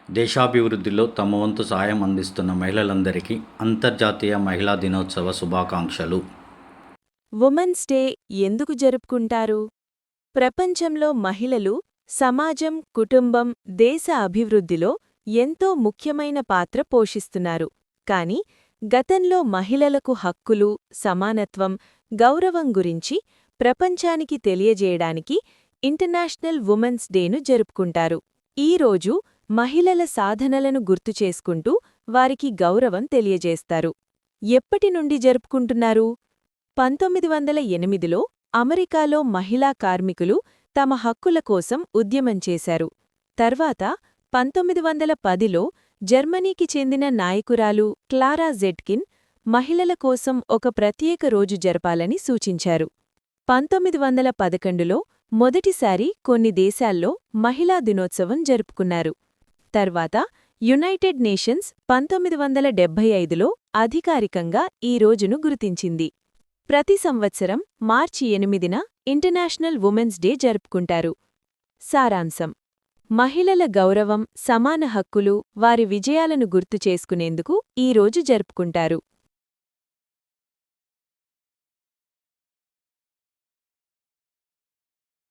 దేశాభివృద్ధిలో తమ వంతు సాయం అందిస్తున్న మహిళలందరికీ అంతర్జాతీయ మహిళా దినోత్సవ శుభాకాంక్షలు. ఉమెన్స్ డే ఎందుకు జరుపుకుంటారు? ప్రపంచంలో మహిళలు సమాజం, కుటుంబం, దేశ అభివృద్ధిలో ఎంతో ముఖ్యమైన పాత్ర పోషిస్తున్నారు. కాని గతంలో మహిళలకు హక్కులు, సమానత్వం, గౌరవం గురించి ప్రపంచానికి తెలియజేయడానికి ఇంటర్నేషనల్ ఉమెన్స్ డేను జరుపుకుంటారు. ఈ రోజు మహిళల సాధనలను గుర్తుచేసుకుంటూ వారికి గౌరవం తెలియజేస్తారు. ఎప్పటి నుండి జరుపుకుంటున్నారు? 1908లో అమెరికాలో మహిళా కార్మికులు తమ హక్కుల కోసం ఉద్యమం చేశారు. తర్వాత 1910లో జర్మనీకి చెందిన నాయకురాలు క్లారా జెట్కిన్ మహిళల కోసం ఒక ప్రత్యేక రోజు జరపాలని సూచించారు. 1911లో మొదటిసారి కొన్ని దేశాల్లో మహిళా దినోత్సవం జరుపుకున్నారు. తర్వాత యునైటెడ్ నేషన్స్ 1975లో అధికారికంగా ఈ రోజును గుర్తించింది. ప్రతి సంవత్సరం మార్చి 8న ఇంటర్నేషనల్ ఉమెన్స్ డే జరుపుకుంటారు. సారాంశం: మహిళల గౌరవం, సమాన హక్కులు, వారి విజయాలను గుర్తు చేసుకునేందుకు ఈ రోజు జరుపుకుంటారు.